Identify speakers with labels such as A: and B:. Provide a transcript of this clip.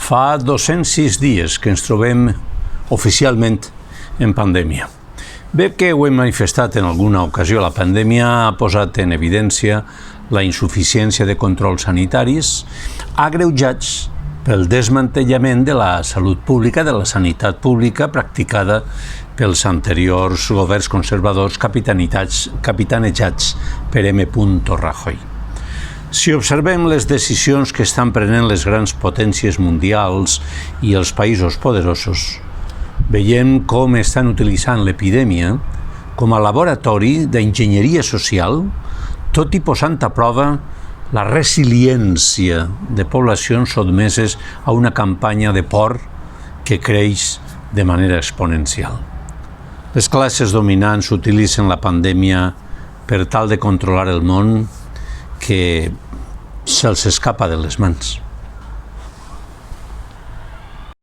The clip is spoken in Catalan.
A: Fa 206 dies que ens trobem oficialment en pandèmia. Bé que ho hem manifestat en alguna ocasió, la pandèmia ha posat en evidència la insuficiència de controls sanitaris, agreujats pel desmantellament de la salut pública, de la sanitat pública practicada pels anteriors governs conservadors capitanejats per M. Rajoy. Si observem les decisions que estan prenent les grans potències mundials i els països poderosos, veiem com estan utilitzant l'epidèmia com a laboratori d'enginyeria social, tot i posant a prova la resiliència de poblacions sotmeses a una campanya de por que creix de manera exponencial. Les classes dominants utilitzen la pandèmia per tal de controlar el món que se'ls escapa de les mans.